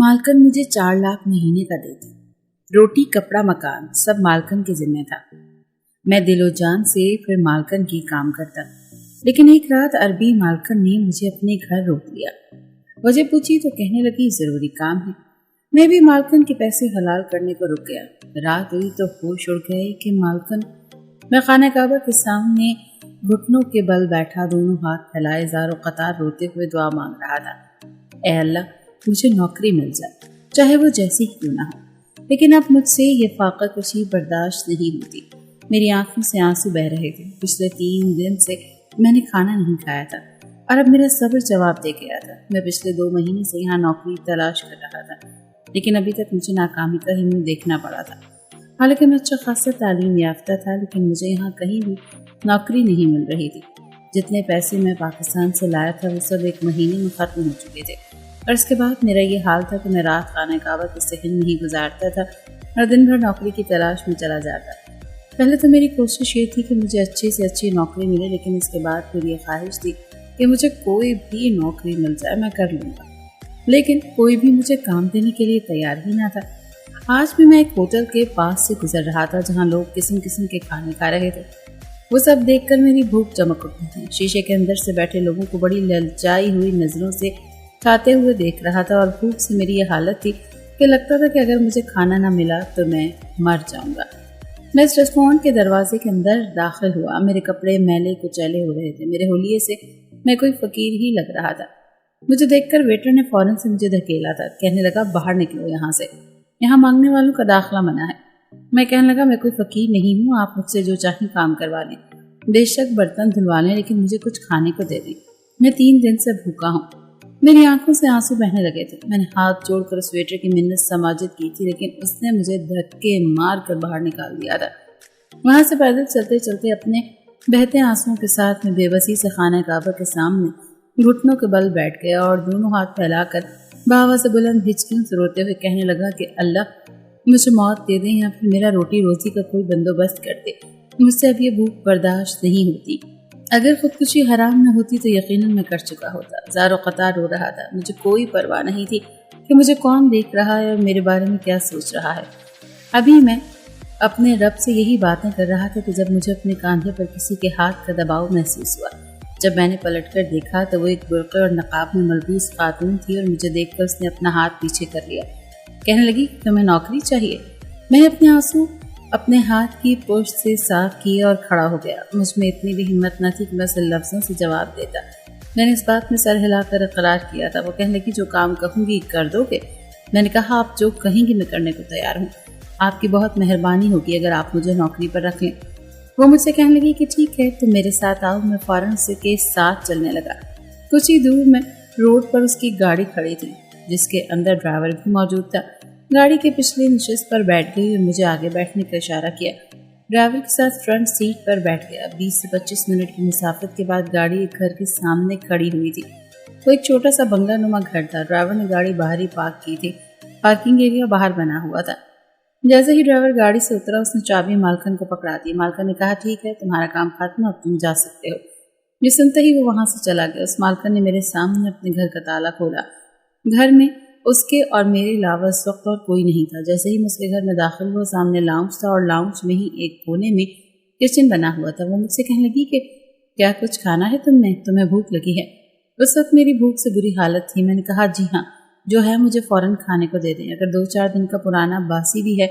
मालकन मुझे 4 लाख महीने का देती। रोटी कपड़ा मकान सब मालकन के जिम्मे था। मैं दिलो जान से फिर मालकन की काम करता, लेकिन एक रात अरबी मालकन ने मुझे अपने घर रोक लिया। वजह पूछी तो कहने लगी जरूरी काम है। मैं भी मालकन के पैसे हलाल करने को रुक गया। रात हुई तो होश उड़ गए कि मालकन मैं खाना काबा के सामने घुटनों के बल बैठा, दोनों हाथ फैलाए ज़ारो कतार रोते हुए दुआ मांग रहा था। ऐ अल्लाह, मुझे नौकरी मिल जाए, चाहे वो जैसी ही क्यों ना हो, लेकिन अब मुझसे ये फाका कशी बर्दाश्त नहीं होती। मेरी आंखों से आंसू बह रहे थे। पिछले 3 दिन से मैंने खाना नहीं खाया था और अब मेरा सब्र जवाब दे गया था। मैं पिछले 2 महीने से यहाँ नौकरी तलाश कर रहा था, लेकिन अभी तक मुझे नाकामी का ही मुँह देखना पड़ा था। हालांकि मैं अच्छा खासा तालीम याफ्ता था, लेकिन मुझे यहाँ कहीं भी नौकरी नहीं मिल रही थी। जितने पैसे मैं पाकिस्तान से लाया था वो सब 1 महीने में ख़त्म हो चुके थे, और इसके बाद मेरा ये हाल था कि मैं रात खाना काबा के सहन में ही गुजारता था और दिन भर नौकरी की तलाश में चला जाता। पहले तो मेरी कोशिश ये थी कि मुझे अच्छी से अच्छी नौकरी मिले, लेकिन इसके बाद फिर ये ख्वाहिश थी कि मुझे कोई भी नौकरी मिल जाए मैं कर लूँगा, लेकिन कोई भी मुझे काम देने के लिए तैयार ही ना था। आज भी मैं एक होटल के पास से गुजर रहा था जहाँ लोग किस्म किस्म के खाने खा रहे थे। वो सब देखकर मेरी भूख चमक उठी थी। शीशे के अंदर से बैठे लोगों को बड़ी ललचाई हुई नज़रों से खाते हुए देख रहा था, और भूख से मेरी ये हालत थी कि लगता था कि अगर मुझे खाना ना मिला तो मैं मर जाऊंगा। मैं इस रेस्टोरेंट के दरवाजे के अंदर दाखिल हुआ। मेरे कपड़े मैले कुचैले हो रहे थे। मेरे होलिये से मैं कोई फकीर ही लग रहा था। मुझे देखकर वेटर ने फौरन से मुझे धकेला था। कहने लगा बाहर निकलो यहाँ से, यहाँ मांगने वालों का दाखिला मना है। मैं कहने लगा मैं कोई फकीर नहीं हूँ, आप मुझसे जो चाहें काम करवा लें, बेशक बर्तन धुलवा लें, लेकिन मुझे कुछ खाने को दे दें। मैं 3 दिन से भूखा हूँ। मेरी आंखों से आंसू बहने लगे थे। मैंने हाथ जोड़कर उस वेटर की मिन्नत समाजित की थी, लेकिन उसने मुझे धक्के मार कर बाहर निकाल दिया था। वहां से पैदल चलते चलते अपने बहते आंसुओं के साथ में बेबसी से खाना काबा के सामने घुटनों के बल बैठ गया और दोनों हाथ फैलाकर बाबा से बुलंद हिचकियों से रोते हुए कहने लगा कि अल्लाह, मुझे मौत दे दें या फिर मेरा रोटी रोजी का कोई बंदोबस्त कर दे। मुझसे अब ये भूख बर्दाश्त नहीं होती। अगर खुदकुशी हराम न होती तो यकीनन मैं कर चुका होता। ज़ारो कतार रो रहा था। मुझे कोई परवाह नहीं थी कि मुझे कौन देख रहा है और मेरे बारे में क्या सोच रहा है। अभी मैं अपने रब से यही बातें कर रहा था कि जब मुझे अपने कांधे पर किसी के हाथ का दबाव महसूस हुआ। जब मैंने पलटकर देखा तो वो एक बुर्क़े और नकाब में मलबूस खातून थी, और मुझे देखकर उसने अपना हाथ पीछे कर लिया। कहने लगी तुम्हें नौकरी चाहिए। मैंने अपने आंसू अपने हाथ की पुश्त से साफ किए और खड़ा हो गया। मुझ में इतनी भी हिम्मत न थी कि मैं उसे लफ्ज़ों से जवाब देता। मैंने इस बात में सर हिलाकर इक़रार किया था। वो कहने लगी जो काम कहूँगी कर दोगे। मैंने कहा आप जो कहेंगी मैं करने को तैयार हूँ। आपकी बहुत मेहरबानी होगी अगर आप मुझे नौकरी पर रख लें। वो मुझसे कहने लगी कि ठीक है तुम मेरे साथ आओ। मैं फ़ौरन उसके साथ चलने लगा। कुछ ही दूर में रोड पर उसकी गाड़ी खड़ी थी, जिसके अंदर ड्राइवर भी मौजूद था। गाड़ी के पिछले नशिस्त पर बैठ गई और मुझे आगे बैठने का इशारा किया। ड्राइवर के साथ फ्रंट सीट पर बैठ गया। 20 से 25 मिनट की मुसाफत के बाद गाड़ी एक घर के सामने खड़ी हुई थी। वो एक छोटा सा बंगला नुमा घर था। ड्राइवर ने गाड़ी बाहर ही पार्क की थी। पार्किंग एरिया बाहर बना हुआ था। जैसे ही ड्राइवर गाड़ी से उतरा उसने चाबी मालकन को पकड़ा दी। मालकन ने कहा ठीक है तुम्हारा काम खत्म, अब तुम जा सकते हो। ये सुनते ही वो वहाँ से चला गया। उस मालकन ने मेरे सामने अपने घर का ताला खोला। घर में उसके और मेरे अलावा इस वक्त और कोई नहीं था। जैसे ही मैं उसके घर में दाखिल हुआ सामने लाउंज था और लाउंज में ही एक कोने में किचन बना हुआ था। वो मुझसे कहने लगी कि क्या कुछ खाना है तुम्हें भूख लगी है। उस वक्त मेरी भूख से बुरी हालत थी। मैंने कहा जी हाँ, जो है मुझे फ़ौरन खाने को दे दें। अगर 2-4 दिन का पुराना बासी भी है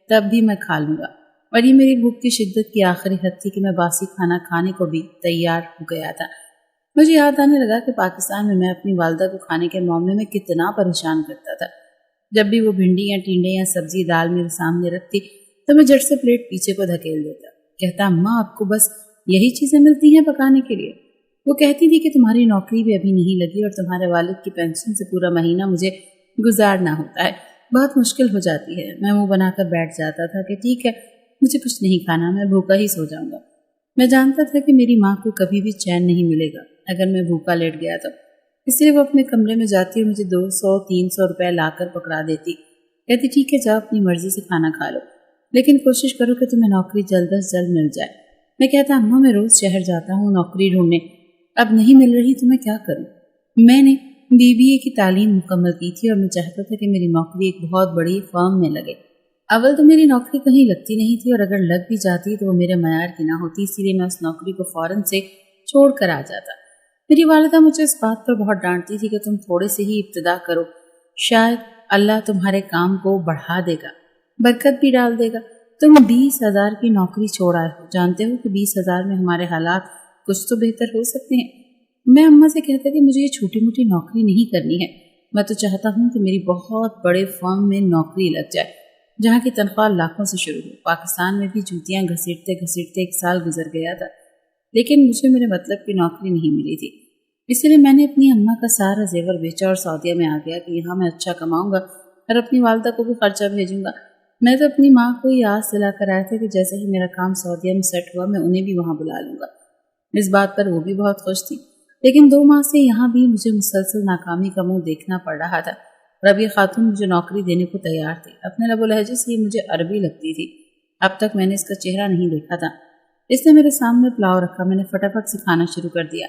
तब भी मैं खा लूँगा। और ये मेरी भूख की शिद्दत की आखिरी हद थी कि मैं बासी खाना खाने को भी तैयार हो गया था। मुझे याद आने लगा कि पाकिस्तान में मैं अपनी वालदा को खाने के मामले में कितना परेशान करता था। जब भी वो भिंडी या टिंडे या सब्जी दाल मेरे सामने रखती तो मैं झट से प्लेट पीछे को धकेल देता। कहता अम्मा आपको बस यही चीज़ें मिलती हैं पकाने के लिए। वो कहती थी कि तुम्हारी नौकरी भी अभी नहीं लगी और तुम्हारे वालिद की पेंशन से पूरा महीना मुझे गुजारना होता है, बहुत मुश्किल हो जाती है। मैं मुँह बनाकर बैठ जाता था कि ठीक है मुझे कुछ नहीं खाना, मैं भूखा ही सो जाऊँगा। मैं जानता था कि मेरी माँ को कभी भी चैन नहीं मिलेगा अगर मैं भूखा लेट गया तो, इसलिए वो अपने कमरे में जाती और मुझे 200-300 रुपये लाकर पकड़ा देती। कहती ठीक है जाओ अपनी मर्जी से खाना खा लो, लेकिन कोशिश करो कि तुम्हें नौकरी जल्द अज जल्द मिल जाए। मैं कहता अम्मा मैं रोज़ शहर जाता हूँ नौकरी ढूंढने, अब नहीं मिल रही तो मैं क्या करूँ। मैंने BBA की तालीम मुकम्मल की थी और मैं चाहता था कि मेरी नौकरी एक बहुत बड़ी फर्म में लगे। अव्वल तो मेरी नौकरी कहीं लगती नहीं थी और अगर लग भी जाती तो वो मेरे मयार की ना होती, इसीलिए मैं उस नौकरी को फौरन से छोड़ कर आ जाता। मेरी वालिदा मुझे इस बात पर बहुत डांटती थी कि तुम थोड़े से ही इब्तिदा करो, शायद अल्लाह तुम्हारे काम को बढ़ा देगा, बरकत भी डाल देगा। तुम 20,000 की नौकरी छोड़ आए हो, जानते हो कि 20,000 में हमारे हालात कुछ तो बेहतर हो सकते हैं। मैं अम्मा से कहता कि मुझे ये छोटी मोटी नौकरी नहीं करनी है, मैं तो चाहता हूँ कि मेरी बहुत बड़े फर्म में नौकरी लग जाए जहाँ की तनख्वाह लाखों से शुरू हो। पाकिस्तान में भी जूतियाँ घसीटते घसीटते 1 साल गुजर गया था, लेकिन मुझे मेरे मतलब की नौकरी नहीं मिली थी। इसलिए मैंने अपनी अम्मा का सारा जेवर बेचा और सऊदीया में आ गया कि यहाँ मैं अच्छा कमाऊंगा और अपनी वालदा को भी खर्चा भेजूंगा। मैं तो अपनी माँ को ये आस दिला कर आया था कि जैसे ही मेरा काम सऊदीया में सेट हुआ मैं उन्हें भी वहाँ बुला लूंगा। इस बात पर वो भी बहुत खुश थी, लेकिन 2 माह से यहाँ भी मुझे मुसलसल नाकामी का मुंह देखना पड़ रहा था और अब ये खातून मुझे नौकरी देने को तैयार थी। अपने लबो लहजे से ये मुझे अरबी लगती थी, अब तक मैंने इसका चेहरा नहीं देखा था। इसने मेरे सामने पुलाव रखा, मैंने फटाफट से खाना शुरू कर दिया।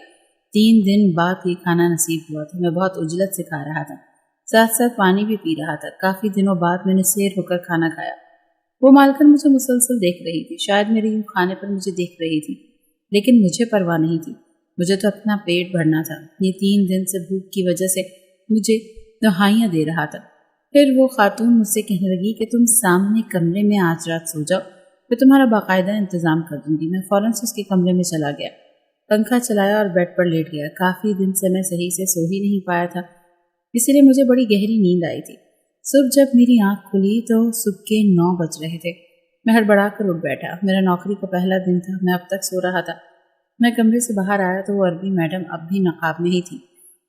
3 दिन बाद ये खाना नसीब हुआ था। मैं बहुत उजलत से खा रहा था, साथ साथ पानी भी पी रहा था। काफ़ी दिनों बाद मैंने सैर होकर खाना खाया। वो मालकिन मुझे मुसलसल देख रही थी, शायद मेरे यूँ खाने पर मुझे देख रही थी, लेकिन मुझे परवाह नहीं थी। मुझे तो अपना पेट भरना था। ये 3 दिन से भूख की वजह से मुझे दुहाइयाँ दे रहा था। फिर वो खातून मुझसे कहने लगी कि तुम सामने कमरे में आज रात सो जाओ, मैं तुम्हारा बाकायदा इंतज़ाम कर दूंगी। मैं फ़ौरन से उसके कमरे में चला गया, पंखा चलाया और बेड पर लेट गया। काफ़ी दिन से मैं सही से सो ही नहीं पाया था, इसीलिए मुझे बड़ी गहरी नींद आई थी। सुबह जब मेरी आँख खुली तो सुबह के 9 बज रहे थे। मैं हड़बड़ा कर उठ बैठा। मेरा नौकरी का पहला दिन था, मैं अब तक सो रहा था। मैं कमरे से बाहर आया तो वो अरबी मैडम अब भी नकाब में ही थी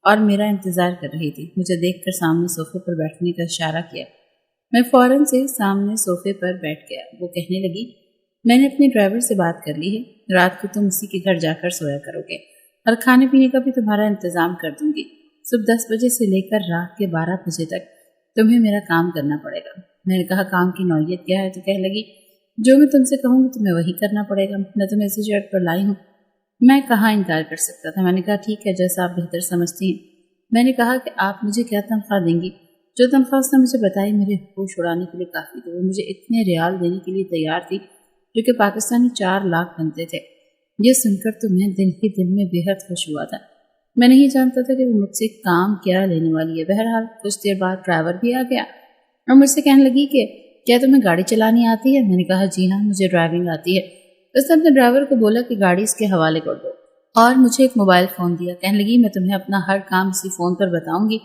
और मेरा इंतज़ार कर रही थी। मुझे देखकर सामने सोफे पर बैठने का इशारा किया। मैं फ़ौरन से सामने सोफे पर बैठ गया। वो कहने लगी, मैंने अपने ड्राइवर से बात कर ली है, रात को तुम उसी के घर जाकर सोया करोगे और खाने पीने का भी तुम्हारा इंतज़ाम कर दूंगी। सुबह 10 बजे से लेकर रात के 12 बजे तक तुम्हें मेरा काम करना पड़ेगा। मैंने कहा, काम की नौयत क्या है? तो कह लगी, जो मैं तुमसे कहूँगी तुम्हें वही करना पड़ेगा। मैं तुम्हें इसी शर्त पर लाई हूँ। मैं कहाँ इनकार कर सकता था। मैंने कहा, ठीक है, जैसा आप बेहतर समझती हैं। मैंने कहा कि आप मुझे क्या तनख्वाह देंगी? जो तनख्वाह उसने मुझे बताई मेरे होश उड़ाने के लिए काफ़ी थी। वो मुझे इतने रियाल देने के लिए तैयार थी जो कि पाकिस्तानी 4 लाख बनते थे। ये सुनकर तो मैं दिल ही दिल में बेहद खुश हुआ था। मैं नहीं जानता था कि वो मुझसे काम क्या लेने वाली है। बहरहाल कुछ देर बाद ड्राइवर भी आ गया और मुझसे कहने लगी कि क्या तुम्हें गाड़ी चलानी आती है? मैंने कहा, जी हाँ, मुझे ड्राइविंग आती है। उसने अपने ड्राइवर को बोला कि गाड़ी इसके हवाले कर दो और मुझे एक मोबाइल फ़ोन दिया। कहने लगी, मैं तुम्हें अपना हर काम इसी फ़ोन पर बताऊंगी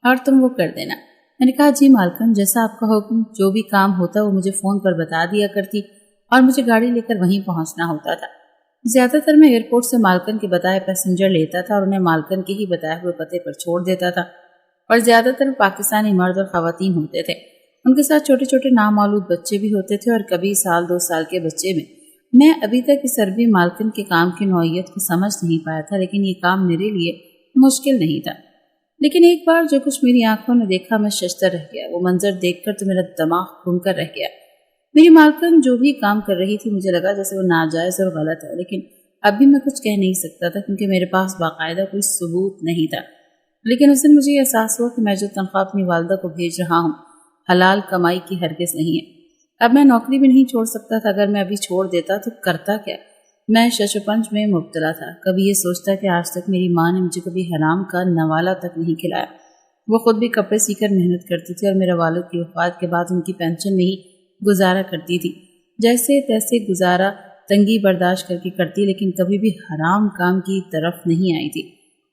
और तुम वो कर देना। मैंने कहा, जी मालकिन, जैसा आपका हुक्म। जो भी काम होता वो मुझे फ़ोन पर बता दिया करती और मुझे गाड़ी लेकर वहीं पहुंचना होता था। ज़्यादातर मैं एयरपोर्ट से मालकिन के बताए पैसेंजर लेता था और उन्हें मालकिन के ही बताए हुए पते पर छोड़ देता था और ज़्यादातर पाकिस्तानी मर्द और ख़वातीन होते थे। उनके साथ छोटे छोटे नामालूम बच्चे भी होते थे और कभी 1-2 साल के बच्चे में। मैं अभी तक इस अरबी मालकिन के काम की नौइयत को समझ नहीं पाया था, लेकिन ये काम मेरे लिए मुश्किल नहीं था। लेकिन एक बार जो कुछ मेरी आंखों ने देखा, मैं शशदर रह गया। वो मंजर देखकर तो मेरा दिमाग घूमकर रह गया। मेरी मालकिन जो भी काम कर रही थी मुझे लगा जैसे वो नाजायज़ और गलत है, लेकिन अब भी मैं कुछ कह नहीं सकता था क्योंकि मेरे पास बाकायदा कोई सबूत नहीं था। लेकिन उस दिन मुझे एहसास हुआ कि मैं जो तनख्वाह अपनी वालदा को भेज रहा हूँ हलाल कमाई की हरगिज़ नहीं है। अब मैं नौकरी भी नहीं छोड़ सकता था। अगर मैं अभी छोड़ देता तो करता क्या? मैं शशोपंज में मुब्तला था। कभी ये सोचता कि आज तक मेरी माँ ने मुझे कभी हराम का नवाला तक नहीं खिलाया। वो खुद भी कपड़े सीकर मेहनत करती थी और मेरे वालिद की वफ़ात के बाद उनकी पेंशन में ही गुजारा करती थी। जैसे तैसे गुजारा तंगी बर्दाश्त करके करती, लेकिन कभी भी हराम काम की तरफ नहीं आई थी।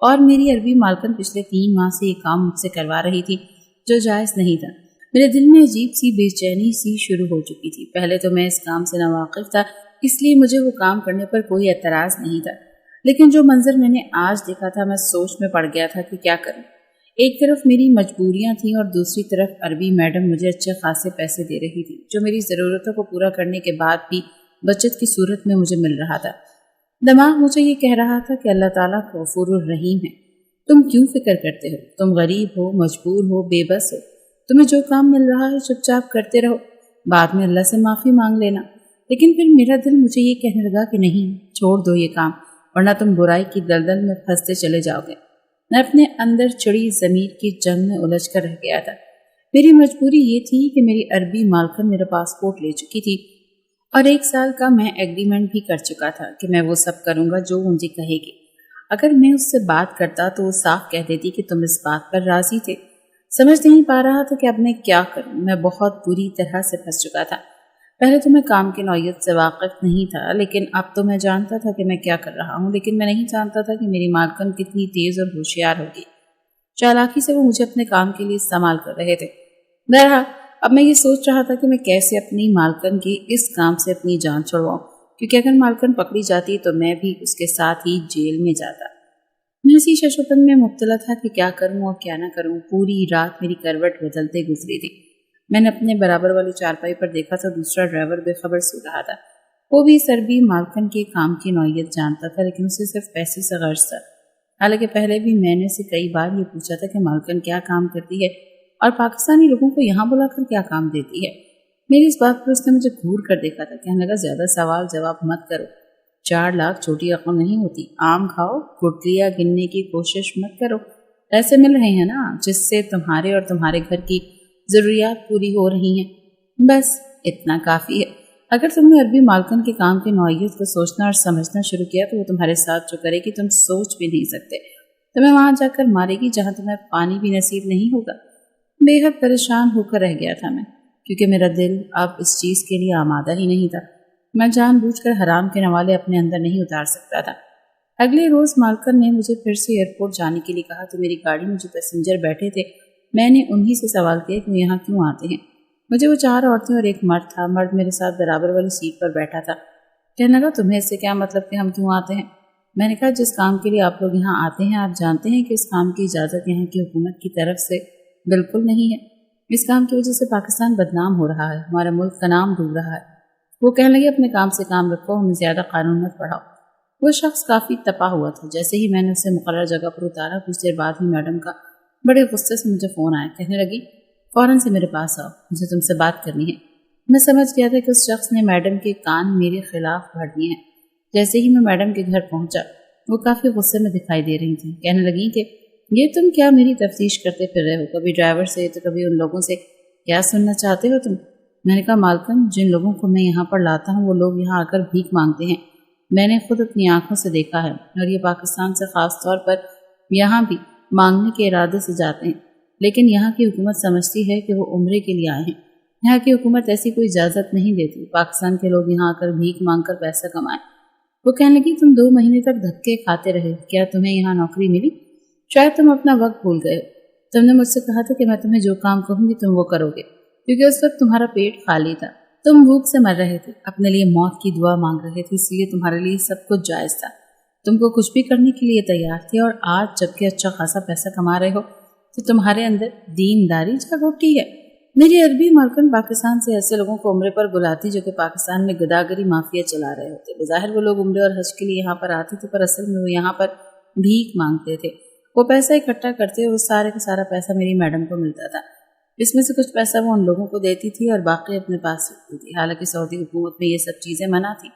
और मेरी अरबी मालकिन पिछले 3 माह से ये काम मुझसे करवा रही थी जो जायज़ नहीं था। मेरे दिल में अजीब सी बेचैनी सी शुरू हो चुकी थी। पहले तो मैं इस काम से नावाकिफ़ था, इसलिए मुझे वो काम करने पर कोई एतराज़ नहीं था, लेकिन जो मंजर मैंने आज देखा था मैं सोच में पड़ गया था कि क्या करूं। एक तरफ मेरी मजबूरियां थीं और दूसरी तरफ अरबी मैडम मुझे अच्छे खासे पैसे दे रही थी जो मेरी ज़रूरतों को पूरा करने के बाद भी बचत की सूरत में मुझे मिल रहा था। दिमाग मुझे ये कह रहा था कि अल्लाह ताला गफूरुर रहीम है, तुम क्यों फिक्र करते हो? तुम गरीब हो, मजबूर हो, बेबस हो, तुम्हें जो काम मिल रहा है चुपचाप करते रहो, बाद में अल्लाह से माफ़ी मांग लेना। लेकिन फिर मेरा दिल मुझे ये कहने लगा कि नहीं, छोड़ दो ये काम, वरना तुम बुराई की दलदल में फंसते चले जाओगे। میں اپنے اندر چڑی ضمیر کی جنگ میں الجھ کر رہ گیا تھا۔ میری مجبوری یہ تھی کہ میری عربی مالکن میرا پاسپورٹ لے چکی تھی اور 1 سال کا میں ایگریمنٹ بھی کر چکا تھا کہ میں وہ سب کروں گا جو مجھے کہے گی۔ اگر میں اس سے بات کرتا تو وہ صاف کہہ دیتی کہ تم اس بات پر راضی تھے۔ سمجھ نہیں پا رہا تھا کہ اب میں کیا کروں۔ میں بہت بری طرح سے پھنس چکا تھا۔ پہلے تو میں کام کی نوعیت سے واقف نہیں تھا، لیکن اب تو میں جانتا تھا کہ میں کیا کر رہا ہوں، لیکن میں نہیں جانتا تھا کہ میری مالکن کتنی تیز اور ہوشیار ہوگی۔ چالاکی سے وہ مجھے اپنے کام کے لیے استعمال کر رہے تھے۔ بہرحال اب میں یہ سوچ رہا تھا کہ میں کیسے اپنی مالکن کے اس کام سے اپنی جان چھڑواؤں، کیونکہ اگر مالکن پکڑی جاتی تو میں بھی اس کے ساتھ ہی جیل میں جاتا۔ میں اسی ششوپن میں مبتلا تھا کہ کیا کروں اور کیا نہ کروں۔ پوری رات میری کروٹ بدلتے گزری تھی۔ میں نے اپنے برابر والی چارپائی پر دیکھا تھا دوسرا ڈرائیور بے خبر سو رہا تھا۔ وہ بھی عربی مالکن کے کام کی نوعیت جانتا تھا، لیکن اسے صرف پیسے سے غرض تھا۔ حالانکہ پہلے بھی میں نے اسے کئی بار یہ پوچھا تھا کہ مالکن کیا کام کرتی ہے اور پاکستانی لوگوں کو یہاں بلا کر کیا کام دیتی ہے۔ میری اس بات پر اس نے مجھے گھور کر دیکھا تھا۔ کہنے لگا زیادہ سوال جواب مت کرو، 4 لاکھ چھوٹی رقم نہیں ہوتی۔ آم کھاؤ، گٹلیاں گننے کی کوشش مت کرو۔ ایسے مل رہے ہیں نا جس سے تمہارے اور تمہارے گھر کی ضروریات پوری ہو رہی ہیں، بس اتنا کافی ہے۔ اگر تم نے عربی مالکن کے کام کی نوعیت کو سوچنا اور سمجھنا شروع کیا تو وہ تمہارے ساتھ جو کرے گی تم سوچ بھی نہیں سکتے۔ تمہیں وہاں جا کر مارے گی جہاں تمہیں پانی بھی نصیب نہیں ہوگا۔ بے حد پریشان ہو کر رہ گیا تھا میں، کیونکہ میرا دل اب اس چیز کے لیے آمادہ ہی نہیں تھا۔ میں جان بوجھ کر حرام کے نوالے اپنے اندر نہیں اتار سکتا تھا۔ اگلے روز مالکن نے مجھے پھر سے ایئرپورٹ جانے کے لیے کہا تو میری گاڑی میں جو پیسنجر بیٹھے تھے میں نے انہی سے سوال کیا کہ وہ یہاں کیوں آتے ہیں۔ مجھے وہ 4 عورتیں اور ایک مرد تھا۔ مرد میرے ساتھ برابر والی سیٹ پر بیٹھا تھا۔ کہنے لگا تمہیں اس سے کیا مطلب کہ ہم کیوں آتے ہیں؟ میں نے کہا جس کام کے لیے آپ لوگ یہاں آتے ہیں آپ جانتے ہیں کہ اس کام کی اجازت یہاں کی حکومت کی طرف سے بالکل نہیں ہے۔ اس کام کی وجہ سے پاکستان بدنام ہو رہا ہے، ہمارا ملک کا نام ڈوب رہا ہے۔ وہ کہنے لگے اپنے کام سے کام رکھو، ہمیں زیادہ قانون مت پڑھاؤ۔ وہ شخص کافی تپا ہوا تھا۔ جیسے ہی میں نے اسے مقررہ جگہ پر اتارا کچھ دیر بعد ہی میڈم کا بڑے غصے سے مجھے فون آیا۔ کہنے لگی فوراً سے میرے پاس آؤ، مجھے تم سے بات کرنی ہے۔ میں سمجھ گیا تھا کہ اس شخص نے میڈم کے کان میرے خلاف بھر دیے ہیں۔ جیسے ہی میں میڈم کے گھر پہنچا وہ کافی غصے میں دکھائی دے رہی تھی۔ کہنے لگی کہ یہ تم کیا میری تفتیش کرتے پھر رہے ہو، کبھی ڈرائیور سے تو کبھی ان لوگوں سے، کیا سننا چاہتے ہو تم؟ میں نے کہا مالکن جن لوگوں کو میں یہاں پر لاتا ہوں وہ لوگ یہاں آ کر بھیک مانگتے ہیں، میں نے خود اپنی آنکھوں سے دیکھا ہے، اور یہ پاکستان سے خاص طور پر یہاں بھی مانگنے کے ارادے سے جاتے ہیں، لیکن یہاں کی حکومت سمجھتی ہے کہ وہ عمرے کے لیے آئے ہیں۔ یہاں کی حکومت ایسی کوئی اجازت نہیں دیتی پاکستان کے لوگ یہاں آ کر بھیک مانگ کر پیسہ کمائیں۔ وہ کہنے لگی تم 2 مہینے تک دھکے کھاتے رہے، کیا تمہیں یہاں نوکری ملی؟ شاید تم اپنا وقت بھول گئے ہو۔ تم نے مجھ سے کہا تھا کہ میں تمہیں جو کام کہوں گی تم وہ کرو گے، کیونکہ اس وقت تمہارا پیٹ خالی تھا، تم بھوک سے مر رہے تھے، اپنے لیے موت کی دعا مانگ رہے تھے، اس لیے تمہارے لیے سب کچھ جائز تھا، تم کو کچھ بھی کرنے کے لیے تیار تھے۔ اور آج جب کہ اچھا خاصا پیسہ کما رہے ہو تو تمہارے اندر دینداری جاگ اٹھی ہے۔ میری عربی مالکن پاکستان سے ایسے لوگوں کو عمرے پر بلاتی جو کہ پاکستان میں گداگری مافیا چلا رہے ہوتے۔ بظاہر وہ لوگ عمرے اور حج کے لیے یہاں پر آتے تھے، پر اصل میں وہ یہاں پر بھیک مانگتے تھے۔ وہ پیسہ اکٹھا کرتے اور سارے کا سارا پیسہ میری میڈم کو ملتا تھا۔ اس میں سے کچھ پیسہ وہ ان لوگوں کو دیتی تھی اور باقی اپنے پاس رکھتی تھی، حالانکہ سعودی حکومت میں یہ سب چیزیں منع تھی۔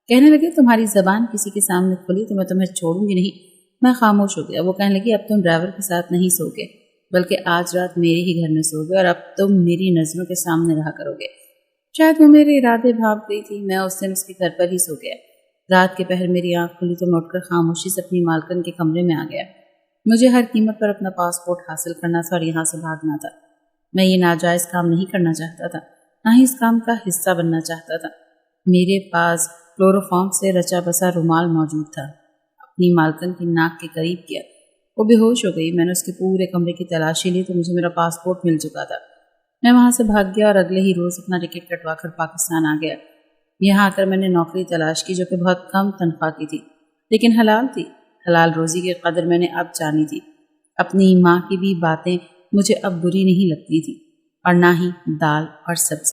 کہنے لگے تمہاری زبان کسی کے سامنے کھلی تو میں تمہیں چھوڑوں گی نہیں۔ میں خاموش ہو گیا۔ وہ کہنے لگی اب تم ڈرائیور کے ساتھ نہیں سو گے، بلکہ آج رات میرے ہی گھر میں سو گے، اور اب تم میری نظروں کے سامنے رہا کرو گے۔ شاید وہ میرے ارادے بھاپ گئی تھی۔ میں اس دن اس کے گھر پر ہی سو گیا۔ رات کے پہر میری آنکھ کھلی تو میں اٹھ کر خاموشی سے اپنی مالکن کے کمرے میں آ گیا۔ مجھے ہر قیمت پر اپنا پاسپورٹ حاصل کرنا تھا اور یہاں سے بھاگنا تھا۔ میں یہ ناجائز کام نہیں کرنا چاہتا تھا، نہ ہی اس کام کا حصہ بننا چاہتا تھا۔ میرے پاس کلوروفارم سے رچا بسا رومال موجود تھا۔ اپنی مالکن کی ناک کے قریب کیا، وہ بے ہوش ہو گئی۔ میں نے اس کے پورے کمرے کی تلاشی لی تو مجھے میرا پاسپورٹ مل چکا تھا۔ میں وہاں سے بھاگ گیا اور اگلے ہی روز اپنا ٹکٹ کٹوا کر پاکستان آ گیا۔ یہاں آ کر میں نے نوکری تلاش کی جو کہ بہت کم تنخواہ کی تھی، لیکن حلال تھی۔ حلال روزی کی قدر میں نے اب جانی تھی۔ اپنی ماں کی بھی باتیں مجھے اب بری نہیں لگتی تھی، اور نہ ہی دال اور سبزی۔